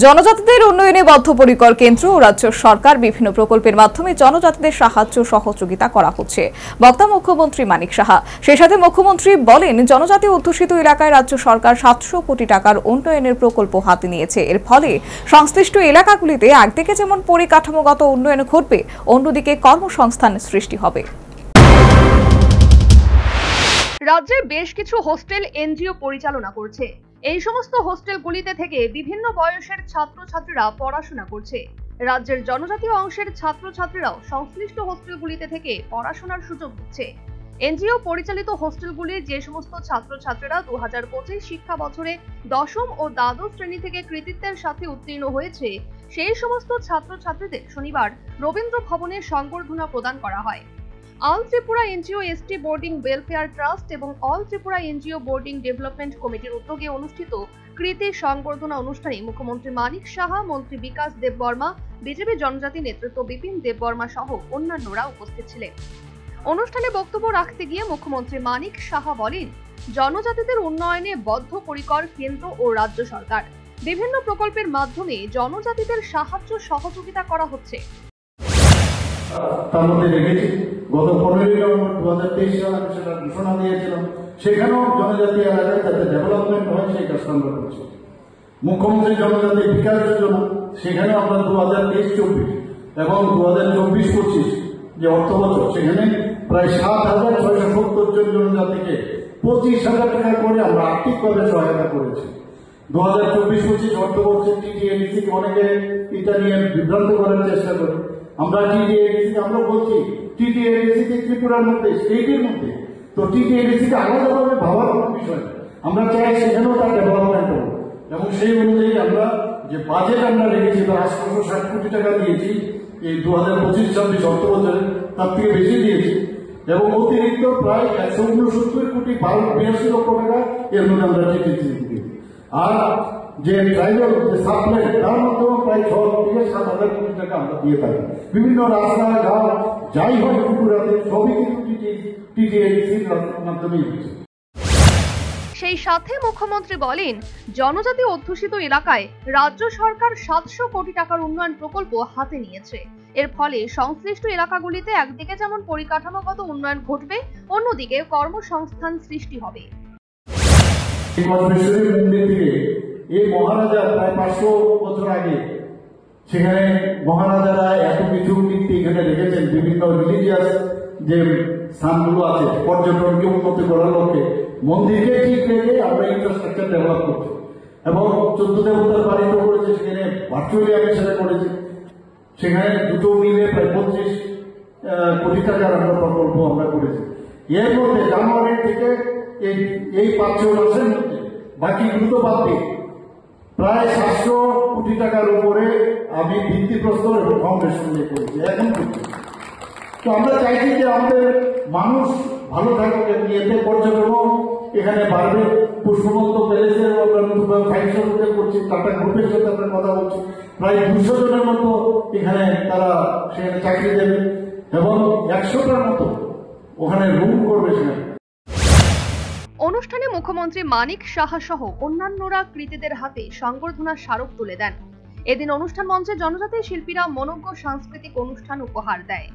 জনজাতিদের উন্নয়নে বদ্ধপরিকর কেন্দ্র ও রাজ্য সরকার বিভিন্ন প্রকল্পের মাধ্যমে জনজাতিদের সাহায্য সহযোগিতা করা হচ্ছে। বক্তা মুখ্যমন্ত্রী মানিক সাহা। সেই সাথে মুখ্যমন্ত্রী বলেন, জনজাতি অধ্যুষিত এলাকায় রাজ্য সরকার 700 কোটি টাকার উন্নয়নের প্রকল্প হাতে নিয়েছে। এর ফলে সংশ্লিষ্ট এলাকাগুলিতে একদিকে যেমন পরিকাঠামোগত উন্নয়ন ঘটবে, অন্যদিকে কর্মসংস্থান সৃষ্টি হবে। রাজ্যে বেশ কিছু হোস্টেল এনজিও পরিচালনা করছে। এই সমস্ত হোস্টেলগুলিতে থেকে বিভিন্ন বয়সের ছাত্রছাত্রীরা পড়াশোনা করছে। রাজ্যের জনজাতীয় অংশের ছাত্রছাত্রীরাও সংশ্লিষ্ট হোস্টেলগুলিতে থেকে পড়াশোনার সুযোগ দিচ্ছে। এনজিও পরিচালিত হোস্টেলগুলির যে সমস্ত ছাত্রছাত্রীরা 2025 শিক্ষা বছরে দশম ও দ্বাদশ শ্রেণী থেকে কৃতিত্বের সাথে উত্তীর্ণ হয়েছে, সেই সমস্ত ছাত্রছাত্রীদের শনিবার রবীন্দ্র ভবনে সংবর্ধনা প্রদান করা হয়। All Tripura NGO ST boarding welfare trust এবং all Tripura NGO boarding development কমিটির উদ্যোগে অনুষ্ঠিত কৃতি সংবর্ধনা অনুষ্ঠানে মুখ্যমন্ত্রী মানিক সাহা, মন্ত্রী বিকাশ দেববর্মা, বিজেপি জনজাতি নেতৃত্ব বিপিন দেববর্মা সহ অন্যান্যরা উপস্থিত ছিলেন। অনুষ্ঠানে বক্তব্য রাখতে গিয়ে মুখ্যমন্ত্রী মানিক সাহা বলেন, জনজাতিদের উন্নয়নে বদ্ধপরিকর কেন্দ্র ও রাজ্য সরকার। বিভিন্ন প্রকল্পের মাধ্যমে জনজাতিদের সাহায্য সহযোগিতা করা হচ্ছে। তার মধ্যে রেখেছি গত 15 নভেম্বর 2023 সালে আমি সেটা ঘোষণা দিয়েছিলাম। সেখানেও জনজাতি এলাকায় যাতে ডেভেলপমেন্ট হয় সেই কাজটা আমরা করছি। মুখ্যমন্ত্রী জনজাতি বিকাশ যোজনা, সেখানে আমরা 2023-24 এবং 2024-25 যে অর্থ বছর, সেখানে প্রায় 7,670 জন জনজাতিকে 25,000 টাকা করে আমরা আর্থিকভাবে সহায়তা করেছি। 2024-25 অর্থ বছর টিটিএডিসিকে অনেকে এটা নিয়ে বিভ্রান্ত করার চেষ্টা করে। আমরা টিটিএডিসিকে আমরা বলছি টিটিএডিসিকে ত্রিপুরার মধ্যে, স্টেটের মধ্যে, তো টিটিএডিসিকে আলাদাভাবে ভাবার কোনো বিষয় না। আমরা চাই সেখানেও তার ডেভেলপমেন্ট হবে এবং সেই অনুযায়ী আমরা যে বাজেট আমরা রেখেছি, তার 860 কোটি টাকা দিয়েছি এই 2025-26 অর্থ বছরে, তার থেকে বেশি দিয়েছি এবং অতিরিক্ত প্রায় 169 কোটি 82 লক্ষ টাকা এর মধ্যে আমরা টিটিএডিসিকে দিই। আর যে ট্রাইবাল যে সাপ্লাই, তার মধ্যেও প্রায় 6 থেকে 7,000 কোটি টাকা আমরা দিয়ে থাকি। বিভিন্ন রাস্তাঘাট যাই হয় ত্রিপুরাতে সবই কিন্তু টিটিএডিসির মাধ্যমেই হচ্ছে। সেই সাথে মুখ্যমন্ত্রী বলেন, জনজাতি অধ্যুষিত এলাকায় রাজ্য সরকার 700 কোটি টাকার উন্নয়ন প্রকল্প হাতে নিয়েছে। এর ফলে সংশ্লিষ্ট এলাকাগুলিতে একদিকে যেমন পরিকাঠামোগত উন্নয়ন ঘটবে, অন্যদিকে কর্মসংস্থান সৃষ্টি হবে। এই মহারাজা প্রায় 500 বছর আগে সেখানে মহারাজারা এত কিছু কীর্তি এখানে রেখেছেন। বিভিন্ন রিলিজিয়াস যে স্থানগুলো আছে, পর্যটনকে উন্নত করার লক্ষ্যে মন্দিরকে ঠিক রেখে আমরা ইনফ্রাস্ট্রাকচার ডেভেলপ করছি এবং 14 দেবতার বাড়িতে করেছে, সেখানে ভার্চুয়ালি আমি সেটা করেছি। সেখানে দুটো মিলে প্রায় 25 কোটি টাকার আমরা প্রকল্প আমরা করেছি। এর মধ্যে জানুয়ারি থেকে এই 5-6 মাসের মধ্যে বাকি দ্রুত বাদ দিয়ে প্রায় 700 কোটি টাকার উপরে আমি ভিত্তিপ্রস্তর এবং ফাউন্ডেশন নিয়ে করেছি এখন। তো আমরা চাইছি যে আমাদের মানুষ ভালো থাকুক, এতে পর্যটনও এখানে বাড়বে। পুষ্পবন্ত প্যালেসের আমরা নতুনভাবে 500 হোটেল করছি, টাটা গ্রুপের সাথে আমরা কথা বলছি। প্রায় 200 জনের মতো এখানে তারা সেখানে চাকরি দেবে এবং 100টার মতো ওখানে রুম করবে সেখানে। অনুষ্ঠানে মুখ্যমন্ত্রী মানিক সাহা সহ অন্যান্যরা কৃতিদের হাতে সংবর্ধনার স্মারক তুলে দেন। এদিন অনুষ্ঠান মঞ্চে জনজাতি শিল্পীরা মনোজ্ঞ সাংস্কৃতিক অনুষ্ঠান উপহার দেয়।